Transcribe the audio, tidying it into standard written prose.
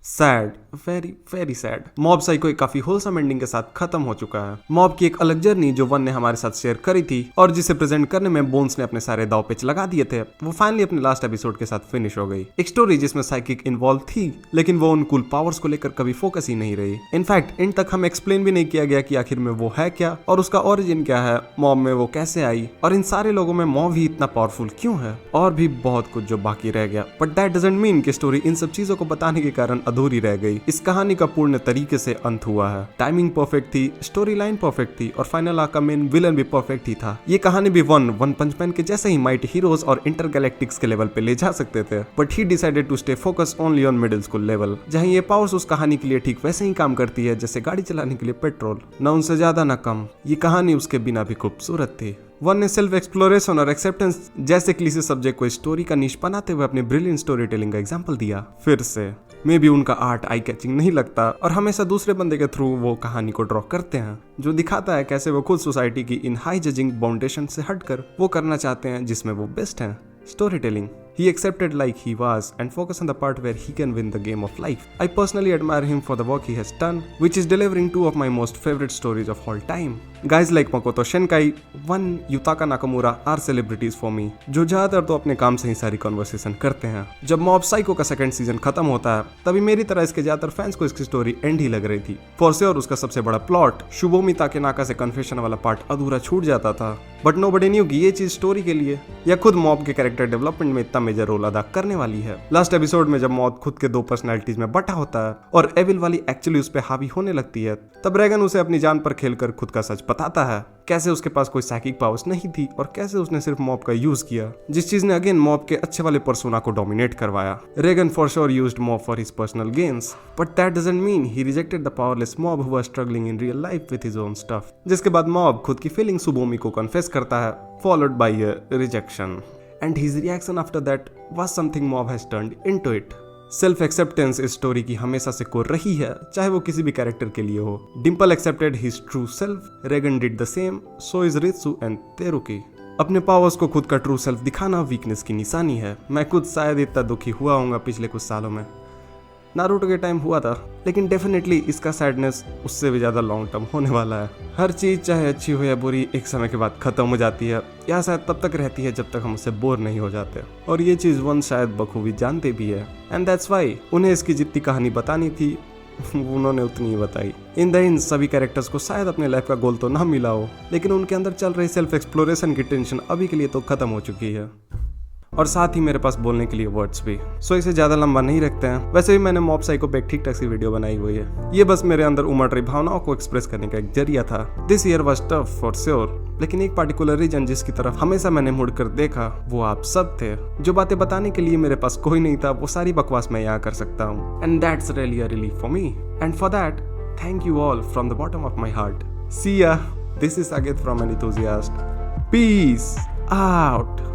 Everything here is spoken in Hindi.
Sad, very very sad. Mob psycho एक काफी होलसम एंडिंग के साथ खत्म हो चुका है। मॉब की एक अलग जर्नी जो वन ने हमारे साथ शेयर करी थी और जिसे प्रेजेंट करने में बोन्स ने अपने सारे दाव पेच लगा दिए थे, वो फाइनली अपने लास्ट एपिसोड के साथ फिनिश हो गई। एक स्टोरी जिसमें साइकिक इन्वॉल्व थी, लेकिन वो उन कूल पावर्स को लेकर कभी फोकस ही नहीं रही। इनफैक्ट इन तक हम एक्सप्लेन भी नहीं किया गया कि आखिर में वो है क्या और उसका ओरिजिन क्या है, मॉब में वो कैसे आई और इन सारे लोगों में मॉब ही इतना पावरफुल क्यों है, और भी बहुत कुछ जो बाकी रह गया। बट दैट डजंट मीन कि स्टोरी इन सब चीजों को बताने के कारण अधूरी रह गई। इस कहानी का पूर्ण तरीके से अंत हुआ है। टाइमिंग परफेक्ट थी, स्टोरी लाइन परफेक्ट थी और फाइनल आर्क का मेन विलन भी परफेक्ट ही था। ये कहानी भी वन पंच मैन के जैसे ही माइटी हीरोज और इंटरगैलेक्टिक्स के लेवल पे ले जा सकते थे, but he decided to stay focus only on middle school level, जहां ये पावर्स उस कहानी के लिए ठीक वैसे ही काम करती है जैसे गाड़ी चलाने के लिए पेट्रोल, न उनसे ज्यादा न कम। ये कहानी उसके बिना भी खूबसूरत थी। वन ने सेल्फ एक्सप्लोरेशन और एक्सेप्टेंस जैसे क्लीशे सब्जेक्ट को स्टोरी का नीश बनाते हुए अपने ब्रिलियंट स्टोरी टेलिंग का एग्जांपल दिया। फिर से मे भी उनका आर्ट आई कैचिंग नहीं लगता और हमेशा दूसरे बंदे के थ्रू वो कहानी को ड्रॉ करते हैं, जो दिखाता है कैसे वो खुद सोसाइटी की इन हाई जजिंग बाउंडेशन से हटकर वो करना चाहते हैं जिसमें वो बेस्ट हैं, story telling. He accepted like he was and focused on the part where he can win the game of life. I personally admire him for the work he has done, which is delivering two of my most favorite stories of all time. Guys like Makoto Shinkai, One, Yutaka Nakamura are celebrities for me, जो ज्यादातर तो अपने काम से ही सारी कॉन्वर्सेशन करते हैं। जब मॉब साइको का सेकंड सीजन खत्म होता है, तभी मेरी तरह इसके ज्यादातर फैंस को इसकी स्टोरी एंड ही लग रही थी। फॉर श्योर उसका सबसे बड़ा प्लॉट शुभोमी ताकेनाका से कन्फेशन वाला पार्ट अधूरा छूट जाता था, बट नोबडी न्यू कि ये चीज स्टोरी के लिए या खुद मॉब के कैरेक्टर डेवलपमेंट में इतना मेजर रोल अदा करने वाली है। लास्ट एपिसोड में जब मॉब खुद के दो पर्सनालिटीज में बटा होता है और एविल वाली एक्चुअली उस पर हावी होने लगती है, तब रेगन उसे अपनी जान पर खेलकर खुद का सच बताता है, कैसे उसके पास कोई साइकिक पावर्स नहीं थी और कैसे उसने सिर्फ मॉब का यूज किया, जिस चीज ने अगेन मॉब के अच्छे वाले पर्सोना को डोमिनेट करवाया। Reagan for sure used mob for his personal gains, but that doesn't mean he rejected the powerless mob who was struggling in real life with his own stuff. जिसके बाद मॉब खुद की फीलिंग सुबोमी को कन्फेस करता है, followed by a rejection, and his reaction after that was something mob has turned into it. Self acceptance इस स्टोरी की हमेशा से कोर रही है, चाहे वो किसी भी कैरेक्टर के लिए हो। Dimple accepted his true self, Reigen did the same, so is Ritsu and Teruki. अपने पावर्स को खुद का ट्रू सेल्फ दिखाना वीकनेस की निशानी है। मैं खुद शायद इतना दुखी हुआ हूँगा पिछले कुछ सालों में, नारुतो के टाइम हुआ था, लेकिन डेफिनेटली इसका सैडनेस उससे भी ज़्यादा लॉन्ग टर्म होने वाला है। हर चीज़ चाहे अच्छी हो या बुरी एक समय के बाद ख़त्म हो जाती है, या शायद तब तक रहती है जब तक हम उससे बोर नहीं हो जाते, और ये चीज़ वन शायद बखूबी जानते भी है। एंड दैट्स वाई उन्हें इसकी जितनी कहानी बतानी थी उन्होंने उतनी ही बताई। इन द एंड सभी कैरेक्टर्स को शायद अपने लाइफ का गोल तो ना मिला हो, लेकिन उनके अंदर चल रही सेल्फ एक्सप्लोरेशन की टेंशन अभी के लिए तो ख़त्म हो चुकी है, और साथ ही मेरे पास बोलने के लिए वर्ड्स भी। सो इसे ज्यादा लंबा नहीं रखते हैं। वैसे भी मैंने मॉब साइको पे एक ठीक ठाक सी वीडियो बनाई हुई है, ये बस मेरे अंदर उमड़ रही भावनाओं को एक्सप्रेस करने का एक जरिया था। This year was tough for sure, लेकिन एक पार्टिकुलर रीजन जिसकी तरफ हमेशा मैंने मुड़कर देखा वो आप सब थे। जो बातें बताने के लिए मेरे पास कोई नहीं था, वो सारी बकवास मैं यहाँ कर सकता हूँ, and that's really a relief for me, and for that thank you all from the bottom of my heart. See ya, this is Saket from an enthusiast. Peace out.